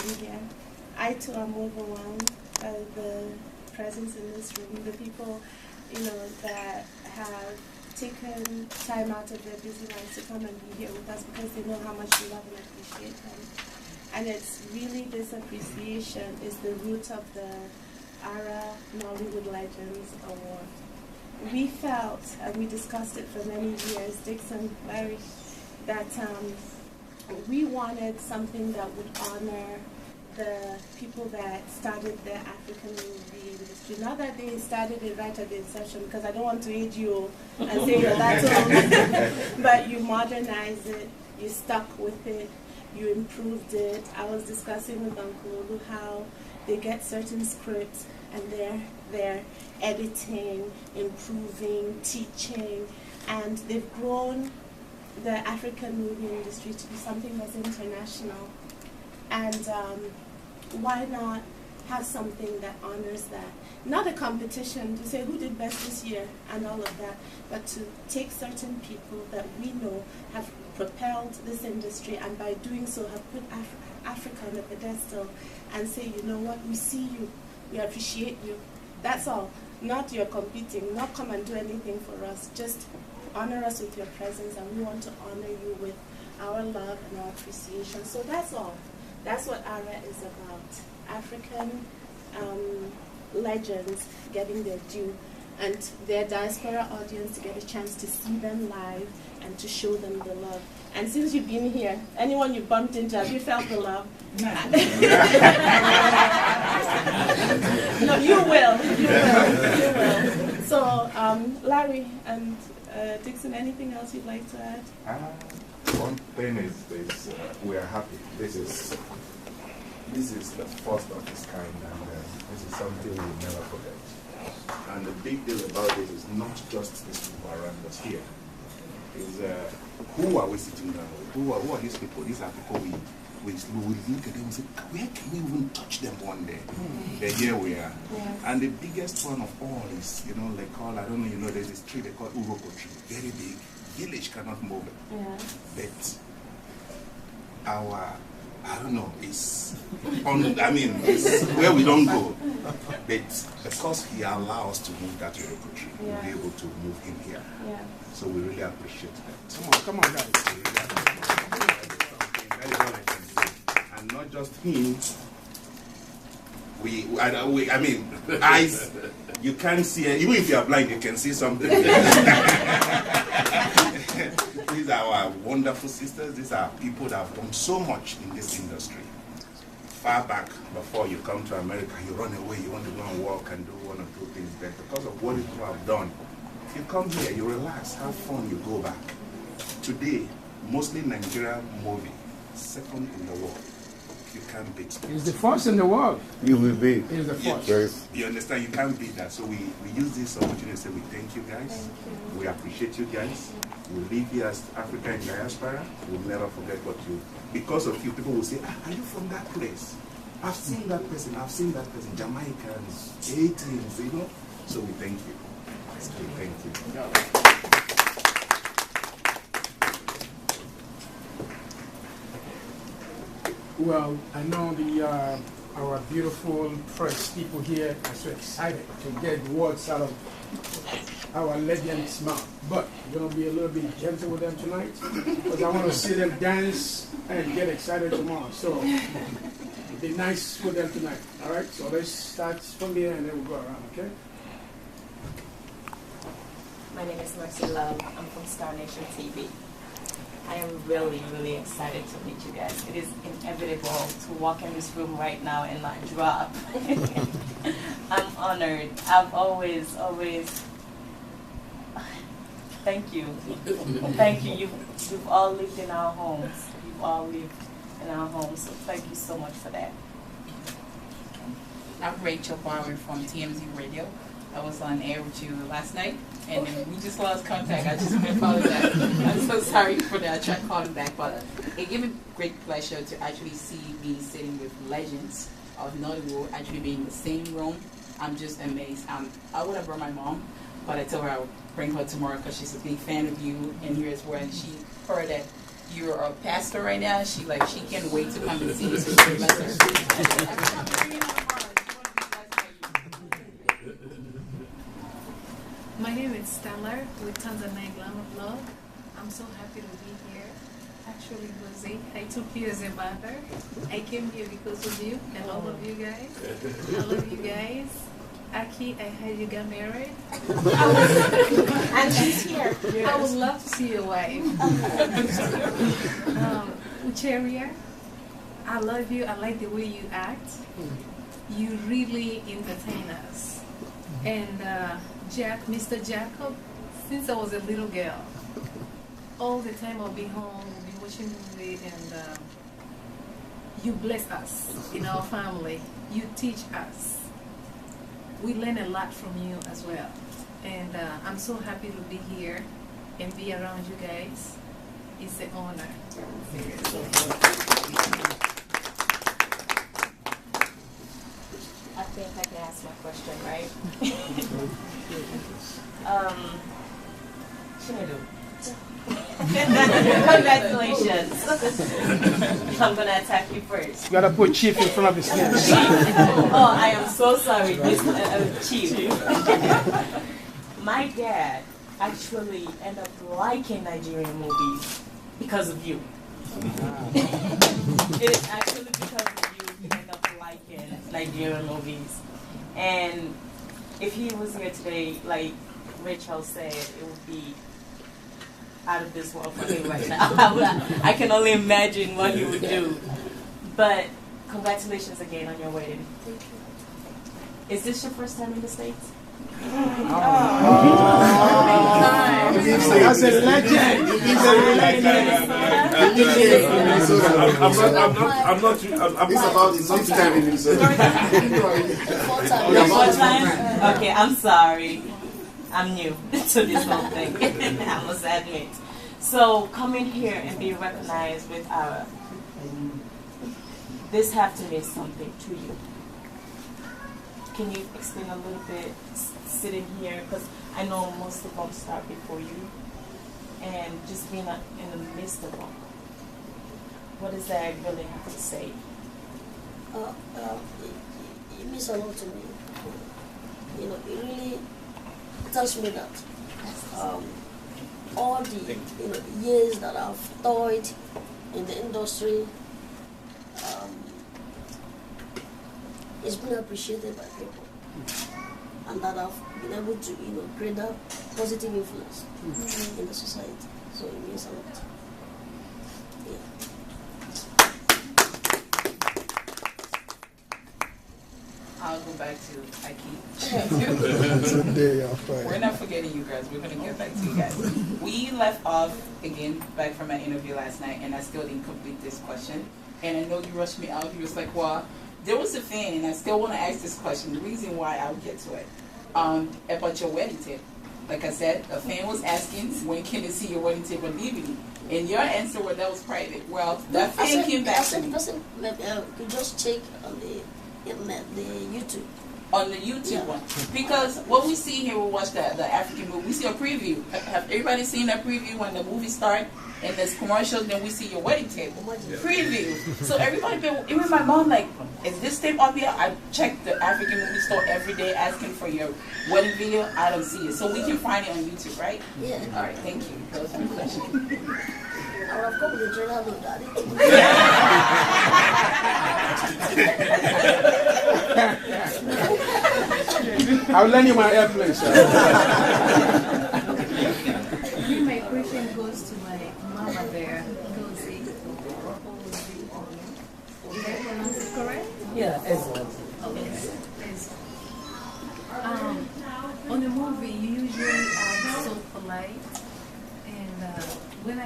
be here. I too am overwhelmed by the presence in this room, the people, that have taken time out of their busy lives to come and be here with us because they know how much we love and appreciate them. And it's really this appreciation is the root of the ARA Nollywood Legends Award. We felt, and we discussed it for many years, Dixon, Larry, that we wanted something that would honor the people that started the African movie industry. Not that they started it right at the inception, because I don't want to age you and say you're that old, but you modernized it, you stuck with it, you improved it. I was discussing with Uncle Olu how they get certain scripts and they're editing, improving, teaching, and they've grown the African movie industry to be something that's international. And why not have something that honors that? Not a competition to say who did best this year and all of that, but to take certain people that we know have propelled this industry and by doing so have put Africa on the pedestal and say, you know what, we see you, we appreciate you. That's all. Not you're competing, not come and do anything for us. Just honor us with your presence, and we want to honor you with our love and our appreciation. So that's all. That's what ARA is about. African legends getting their due, and their diaspora audience to get a chance to see them live and to show them the love. And since you've been here, anyone you bumped into, have you felt the love? No, you will. You will. So, Larry and Dixon, anything else you'd like to add? One thing is we are happy. This is the first of its kind, and this is something we'll never forget. And the big deal about it is not just these people around us here. Is who are we sitting down with? Who are these people? These are people we look at them and say, where can we even touch them one day? Then here we are. Yes. And the biggest one of all is, I don't know, there's this tree they call Uroko tree, very big. Village cannot move it. Yeah. But it's it's where we don't go. But because he allows us to move that Uroko tree, we'll be able to move him here. Yeah. So we really appreciate that. Come on, guys. That is all I can say. And not just him. Eyes, you can't see it. Even if you are blind, you can see something. These are our wonderful sisters. These are people that have done so much in this industry. Far back, before you come to America, you run away, you want to go and walk and do one or two things there. Because of what people have done, if you come here, you relax, have fun, you go back. Today, mostly Nigerian movie, second in the world. You can't beat that. It's the first in the world. You will be. It's the first. Yes. You understand? You can't beat that. So we use this opportunity to say we thank you guys. Thank you. We appreciate you guys. We live here as Africa in diaspora. We'll never forget what you. Because of you, people will say, are you from that place? I've seen that person. I've seen that person. Jamaicans, Haitians, So we thank you. We thank you. Well, I know our beautiful press people here are so excited to get words out of our legend's mouth. But we're going to be a little bit gentle with them tonight because I want to see them dance and get excited tomorrow. So be nice with them tonight. All right? So let's start from here and then we'll go around, okay? My name is Mercy Love. I'm from Star Nation TV. I am really, really excited to meet you guys. It is inevitable to walk in this room right now and not drop. I'm honored. I've always, thank you. Thank you. You've all lived in our homes. You've all lived in our homes. So thank you so much for that. I'm Rachel Barber from TMZ Radio. I was on air with you last night, and we just lost contact. I just want to apologize. I'm so sorry for that. I tried calling back, but it gave me great pleasure to actually see me sitting with legends of Nollywood, actually being in the same room. I'm just amazed. I would have brought my mom, but I told her I would bring her tomorrow because she's a big fan of you, and here as well. And she heard that you're a pastor right now. She can't wait to come and see you. So My name is Stellar with Tanzania Glamour Blog. I'm so happy to be here. Actually, Jose, I took you as a mother. I came here because of you and all of you guys. I love you guys. Aki, I heard you got married. And she's here. I would love to see your wife. Ucheria, I love you. I like the way you act. You really entertain us. And Mr. Jacob, since I was a little girl, all the time I'll be home, we'll be watching movie, and you bless us in our family. You teach us. We learn a lot from you as well. And I'm so happy to be here and be around you guys. It's an honor. I think I can ask my question, right? Chinedu. Congratulations. I'm gonna attack you first. You gotta put Chief in front of his name. Oh, I am so sorry, Chief. My dad actually ended up liking Nigerian movies because of you. It is actually because of you he ended up liking Nigerian movies. And if he was here today, like Rachel said, it would be out of this world for him right now. I can only imagine what he would do. But congratulations again on your wedding. Thank you. Is this your first time in the States? That's a legend. I'm not. It's about the next time in Minnesota. Your fourth time? Okay, I'm sorry. I'm new to this whole thing, I must admit. So coming here and being recognized with our, this have to mean something to you. Can you explain a little bit, sitting here, because I know most of them start before you, and just being in the midst of them. What does that really have to say? It means a lot to me. You know, it really tells me that all the years that I've toiled in the industry, it's been appreciated by people, and that I've been able to create that positive influence in the society. So it means a lot. Yeah. I'll go back to Aki. We're not forgetting you guys. We're going to get back to you guys. We left off, again, back from my interview last night, and I still didn't complete this question. And I know you rushed me out. You was like, well, there was a fan, and I still want to ask this question. The reason why I'll get to it. About your wedding tape. Like I said, a fan was asking, when can they see your wedding tape on DVD? And your answer was that was private. Well, that fan came back to me. You just check on the internet, the YouTube. On the YouTube one. Because what we see here, we watch the African movie, we see a preview. Have everybody seen that preview when the movie starts and there's commercials, then we see your wedding tape? Preview. So everybody, even my mom, like, is this tape up here? I check the African movie store every day asking for your wedding video. I don't see it. So we can find it on YouTube, right? Yeah. All right, thank you. That was my question. I would have come with the journal look daddy. I'll lend you my airplane, sir. My question goes to my mama there, Dozy. Did I pronounce it correct? Yeah, excellent. Okay. On the movie, you usually act so polite, and when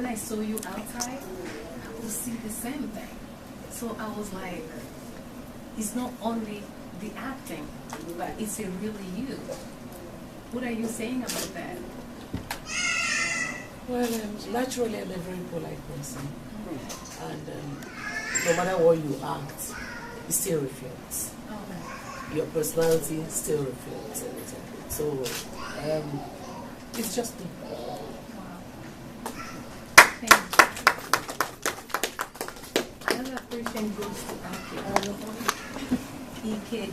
I saw you outside, I could see the same thing. So I was like, it's not only the acting, but it's a really you. What are you saying about that? Well, naturally, I'm a very polite person, and no matter what you act, it still reflects. Okay. Your personality still reflects everything. So, it's just me. Wow. Thank you. Another question everything goes to Ake. Ike.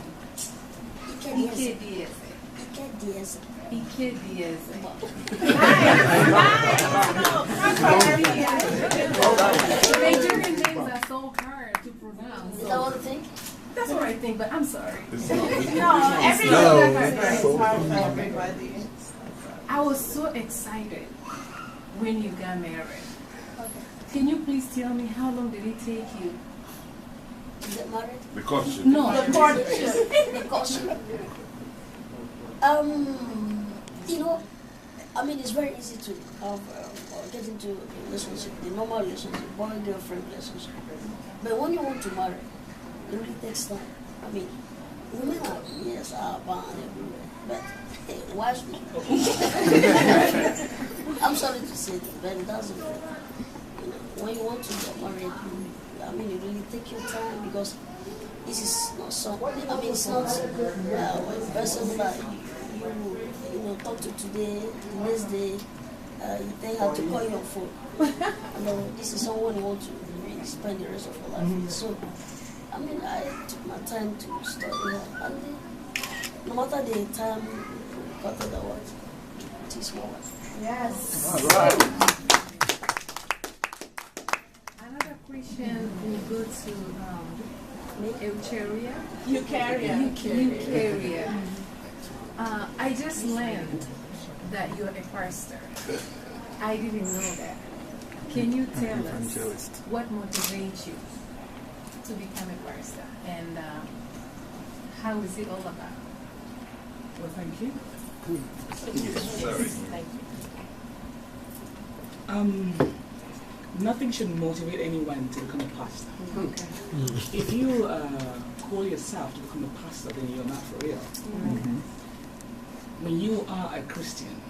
Nigerian names are so hard to pronounce. Is that what you think? That's what I think, but I'm sorry. I was so excited when you got married. Can you please tell me how long did it take you? To get married? The courtship. No, The courtship. You know, I mean, it's very easy to have or get into a relationship, the normal relationship, boy-girlfriend relationship. But when you want to marry, it really takes time. I mean, women are born everywhere, but hey, wives. I'm sorry to say that, but it doesn't work. You know, when you want to get married, I mean, you really take your time because this is not something. I mean, it's not one person that you know talk to today, the next day you think how to call your phone. You know, this is someone you want to really spend the rest of your life with. So, I mean, I took my time to study her, and no matter the time, got it what it is more. Yes. All right. another question will go to Eucharia. Eucharia. I just learned that you're a pastor. I didn't know that. Can you tell us what motivates you to become a pastor, and how is it all about? Well, thank you. Sorry. Nothing should motivate anyone to become a pastor. Okay. If you call yourself to become a pastor, then you're not for real. When you are a Christian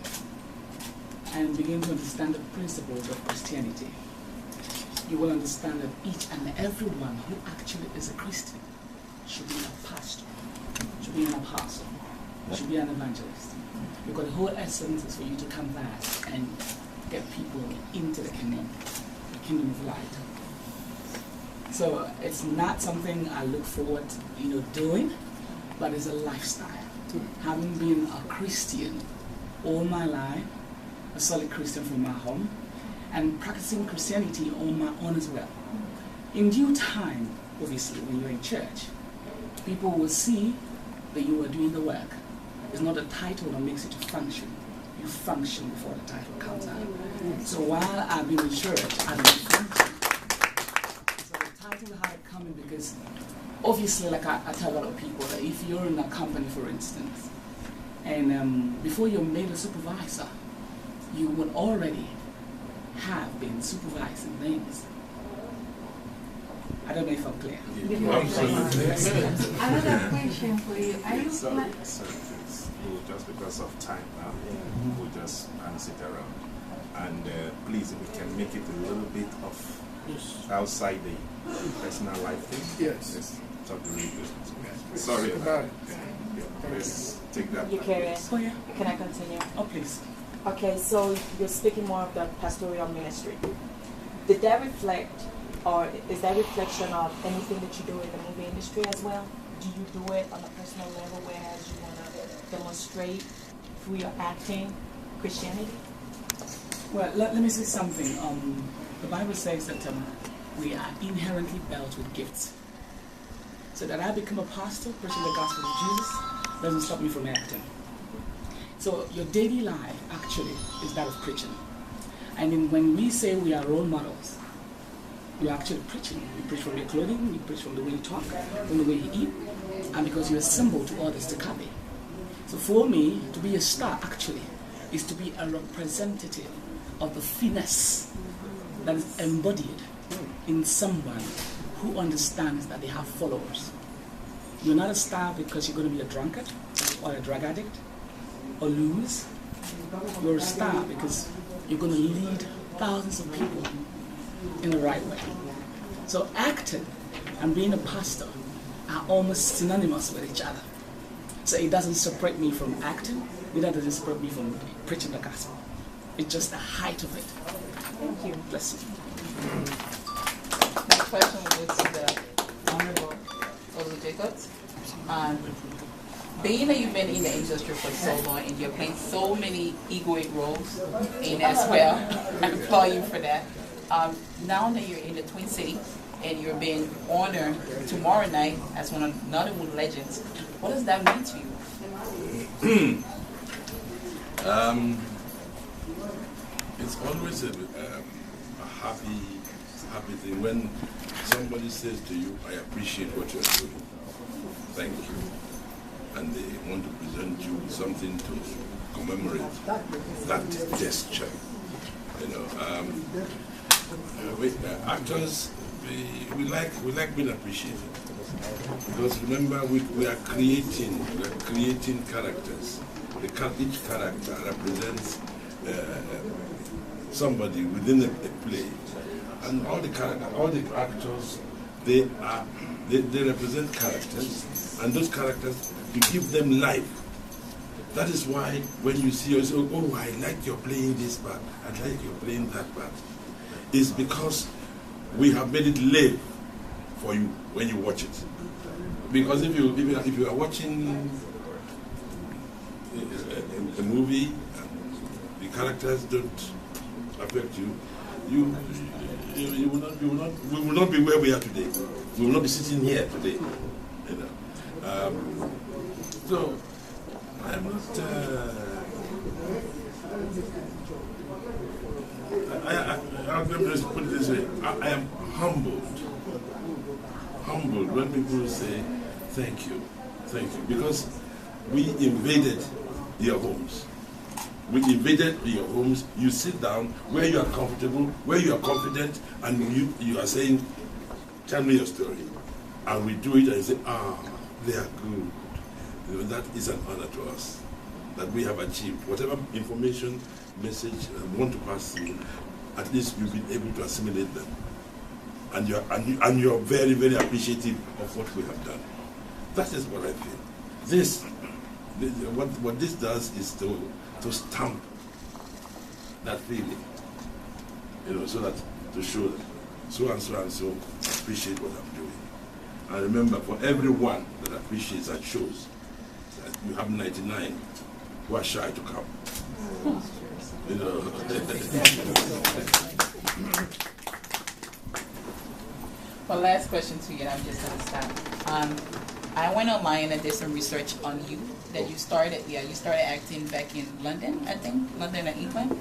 and begin to understand the principles of Christianity, you will understand that each and everyone who actually is a Christian should be a pastor, should be an apostle, should be an evangelist. Because the whole essence is for you to come back and get people into the kingdom of light. So it's not something I look forward to, doing, but it's a lifestyle. Having been a Christian all my life, a solid Christian from my home, and practicing Christianity on my own as well. In due time, obviously, when you're in church, people will see that you are doing the work. It's not a title that makes you to function. You function before the title comes out. So while I've been in church, I've been functioning. So the title had to come in because, obviously, like I tell a lot of people, that if you're in a company, for instance, and before you're made a supervisor, you would already have been supervising things. I don't know if I'm clear. Another question for you. Are you Sorry, please. Just because of time now, we'll just answer it around. And please, if we can make it a little bit of outside the personal life thing. Yes. Talk really good. Sorry about it. Let's take that. Eucharia, Oh, yeah. can I continue? Oh, please. Okay, so you're speaking more of the pastoral ministry. Did that reflect, or is that reflection of anything that you do in the movie industry as well? Do you do it on a personal level, whereas you want to demonstrate through your acting Christianity? Well, let me say something. The Bible says that we are inherently built with gifts. So that I become a pastor, preaching the gospel of Jesus, doesn't stop me from acting. So your daily life actually is that of preaching. And then when we say we are role models, you're actually preaching. You preach from your clothing, you preach from the way you talk, from the way you eat, and because you're a symbol to others to copy. So for me, to be a star actually is to be a representative of the finesse that is embodied in someone who understands that they have followers. You're not a star because you're going to be a drunkard or a drug addict or lose. You're a star because you're going to lead thousands of people in the right way. So acting and being a pastor are almost synonymous with each other. So it doesn't separate me from acting, neither does it separate me from preaching the gospel. It's just the height of it. Thank you. Bless you. question will go to the Honorable Olu Jacobs. Being that you've been in the industry for so long and you're playing so many egoic roles in as well, I applaud you for that. Now that you're in the Twin City and you're being honored tomorrow night as one of Nollywood legends, what does that mean to you? It's always a happy thing when somebody says to you, I appreciate what you're doing. Thank you. And they want to present you with something to commemorate that gesture. You know, actors, we like being appreciated. Because remember, we are creating characters. Each character represents somebody within a play, and all the actors, they represent characters, and those characters, you give them life. That is why when you see us, oh, I like you're playing this part, I like you're playing that part. It's because we have made it live for you when you watch it. Because if you are watching a movie and the characters don't affect you, we will not be where we are today. We will not be sitting here today. You know. So I'm not. I'll just put it this way. I am humbled when people say thank you, because we invaded your homes. We invaded your homes. You sit down where you are comfortable, where you are confident, and you are saying, tell me your story. And we do it and say, they are good. You know, that is an honor to us, that we have achieved whatever information, message we want to pass through. At least you've been able to assimilate them. And you're very, very appreciative of what we have done. That is what I feel. What this does is to stamp that feeling, you know, so that to show that so and so and so appreciate what I'm doing. And remember, for everyone that appreciates and shows, that you have 99 who are shy to come. You know. Well, last question to you, and I'm just gonna stop. I went online and did some research on you. That you started acting back in London, I think, London and England,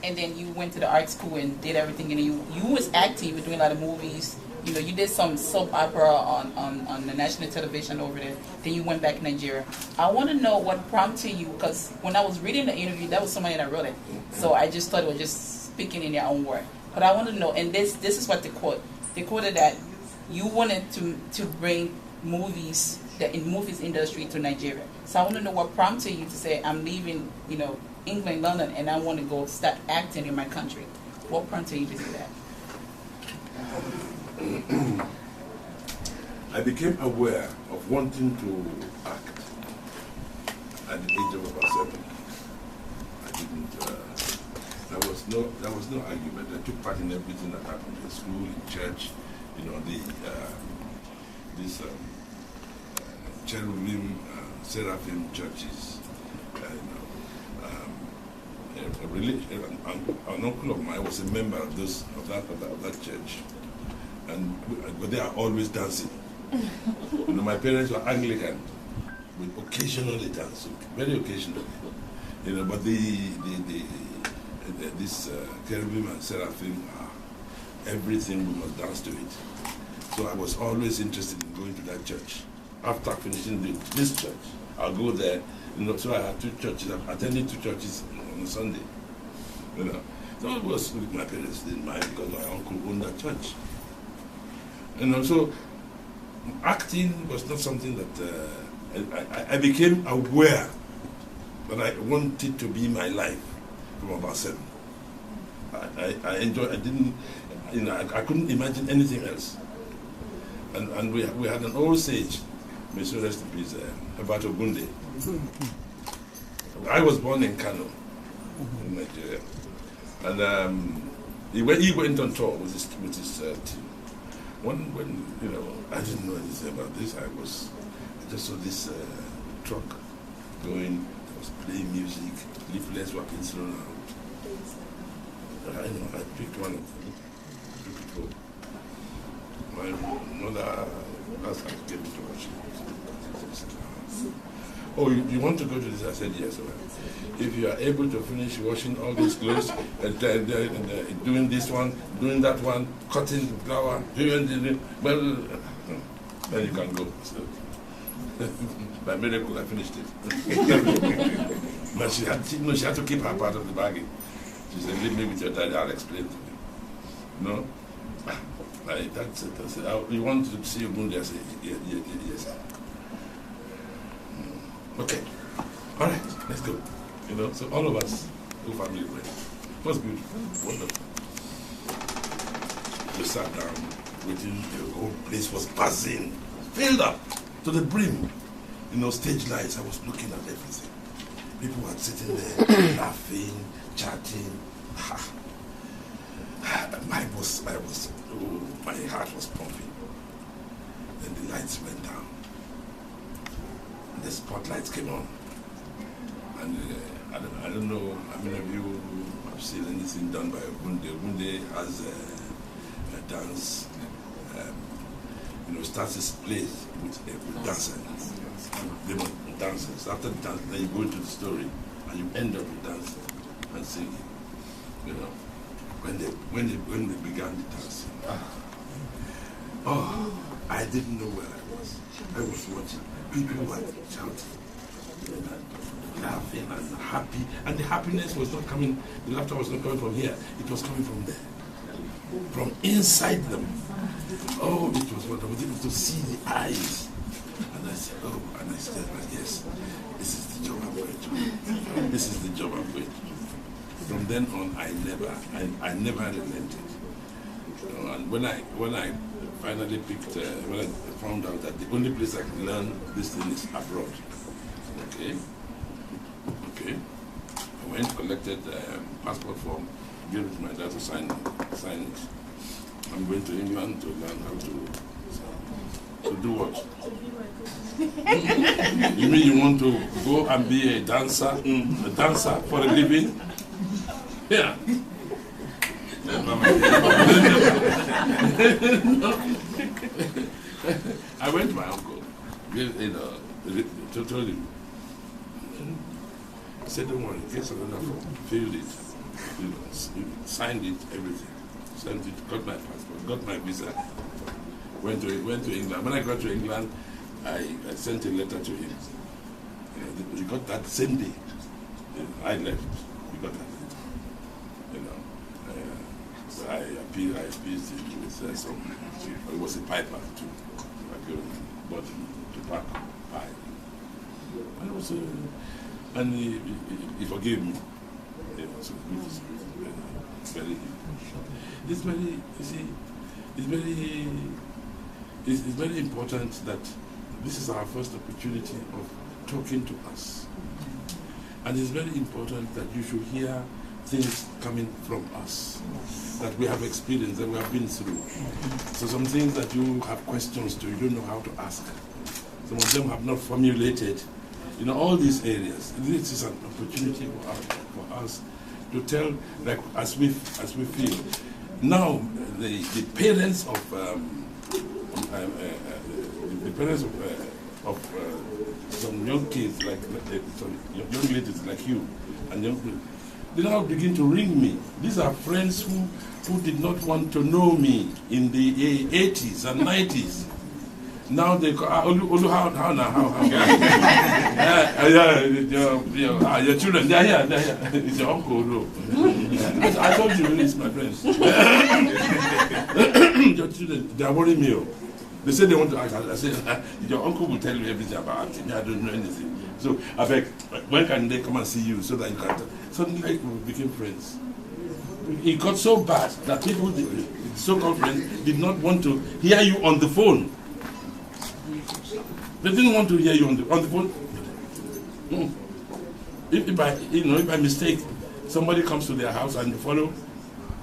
and then you went to the art school and did everything. And you was acting, you were doing a lot of movies. You know, you did some soap opera on the national television over there. Then you went back to Nigeria. I want to know what prompted you, because when I was reading the interview, that was somebody that wrote it. So I just thought it was just speaking in their own word. But I want to know, and this is what they quote. They quoted that you wanted to bring movies, the movies industry to Nigeria. So I want to know what prompted you to say, I'm leaving, you know, England, London, and I want to go start acting in my country. What prompted you to do that? I became aware of wanting to act at the age of about 7. I didn't. There was no argument. I took part in everything that happened in school, in church. You know, these cherubim, seraphim churches. An uncle of mine was a member of that church, but they are always dancing. You know, my parents were Anglican, with occasionally dancing, very occasionally. You know, but this cherubim and seraphim, everything we must dance to it. So I was always interested in going to that church. After finishing this church, I'll go there. You know, so I had 2 churches. I attended 2 churches on a Sunday. You know, so it was my parents didn't mind because my uncle owned that church. You know, so acting was not something that I became aware that I wanted to be my life from about 7. I enjoyed. I didn't. You know, I couldn't imagine anything else. And we had an old sage, may so rest in peace, Hebato Gunde. I was born in Kano, in Nigeria, and he went on tour with his team. when you know, I didn't know anything about this. I just saw this truck going. I was playing music. Leaflets were being thrown out. I know. I picked one of them. Took it home. My mother asked me to to watch it. Oh, you want to go to this? I said yes. Well, if you are able to finish washing all these clothes and doing this one, doing that one, cutting the flower, well, then you can go. So, by miracle, I finished it. But she had to keep her part of the bargain. She said, "Leave me with your daddy. I'll explain to you." No, that's it. I said, "You want to see Ogunde?" I said, "Yes." Okay, all right, let's go. You know, so all of us, whole family went. It was beautiful, wonderful. We sat down, waiting. The whole place was buzzing, filled up to the brim. You know, stage lights. I was looking at everything. People were sitting there, laughing, chatting. My heart was pumping. Then the lights went down. The spotlights came on, and I don't know how many of you have seen anything done by Ogunde. Ogunde has a dance, starts his plays with dancers. Dancers. After the dance, then you go into the story, and you end up with dancing and singing. You know, when they began the dancing, I didn't know where I was. I was watching. People were shouting, laughing and happy, and the happiness was not coming, the laughter was not coming from here, it was coming from there, from inside them. Oh, it was what I was able to see the eyes. And I said, yes, this is the job I'm going to do. This is the job I'm going to do. From then on, I never relented. And when I finally picked, when I found out that the only place I can learn this thing is abroad. Okay. I went, collected passport form, gave it to my dad to sign it. I'm going to England to learn how to do what? You mean you want to go and be a dancer for a living? Yeah. I went to my uncle, told him. He said, "Don't worry, get another form, filled it, signed it, everything, sent it, got my passport, got my visa, went to England. When I got to England, I sent a letter to him. He got that same day. I left. He got that letter. I appeased him with some. It was a piper too. I bought him tobacco pie, and it was and he forgave me. So it's very important that this is our first opportunity of talking to us, and it's very important that you should hear things coming from us that we have experienced, that we have been through. So some things that you have questions to, you don't know how to ask. Some of them have not formulated. All these areas. This is an opportunity for us to tell, like as we feel. Now the parents of some young kids, like some young ladies like you, and young people, they now begin to ring me. These are friends who did not want to know me in the 80s and 90s. Now they call, how now? Your children, they're here. It's your uncle, no. I told you, it's my friends. Your children, they are worrying me. They say they want to ask. I said, your uncle will tell you everything about it. I don't know anything. So I beg, when can they come and see you so that you can? Suddenly we became friends. It got so bad that people, so-called friends, did not want to hear you on the phone. They didn't want to hear you on the phone. If by mistake somebody comes to their house and you follow,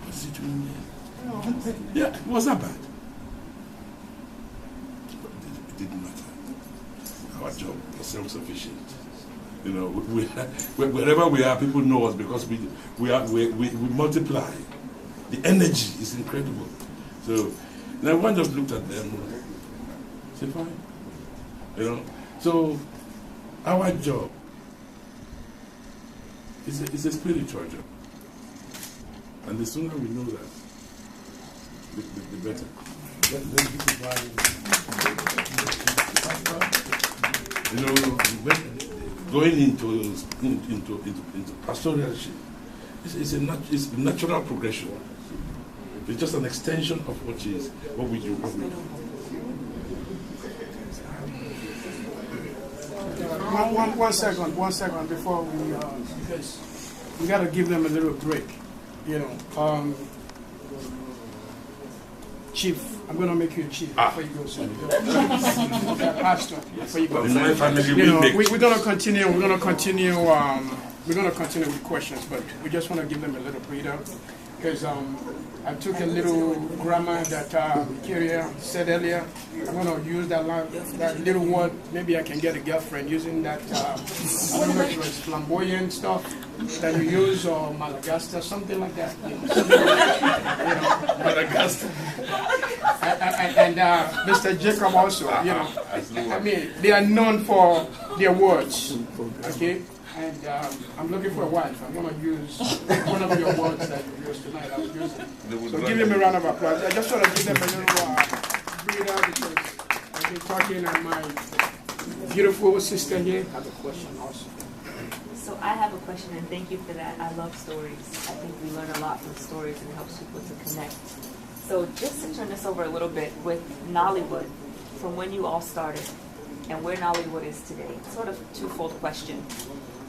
what's he doing there? Yeah, it was that bad. didn't matter. Our job was self-sufficient. You know, wherever we are, people know us because we multiply. The energy is incredible. So now one just looked at them, said, fine. You know, so our job is a spiritual job, and the sooner we know that, the better. You know, going into pastoralship is a natural progression. It's just an extension of what we do. One second before we, because we got to give them a little break, you know. Chief, I'm going to make you a chief before you go, sir. Pastor, before you go. In my family, we're going to continue. We're going to continue with questions, but we just want to give them a little breather, because I took a little grammar that Kyria said earlier. I'm going to use that little word. Maybe I can get a girlfriend using that. I don't know if it was flamboyant stuff that you use, or Malagasta, something like that. Malagasta. And Mr. Jacob also, you know. I mean, they are known for their words, okay? And I'm looking for a wife. I'm going to use one of your words that you used tonight. I was using. So give them a round of applause. I just want to give them a little breather, because I've been talking, and my beautiful sister here has a question also. So I have a question, and thank you for that. I love stories. I think we learn a lot from stories, and it helps people to connect. So just to turn this over a little bit, with Nollywood, from when you all started and where Nollywood is today, sort of twofold question.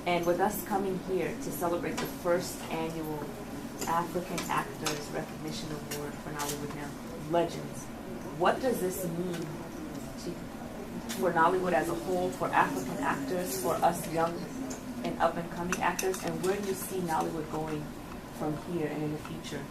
And with us coming here to celebrate the first annual African Actors Recognition Award for Nollywood Now Legends, what does this mean for Nollywood as a whole, for African actors, for us young and up-and-coming actors, and where do you see Nollywood going from here and in the future?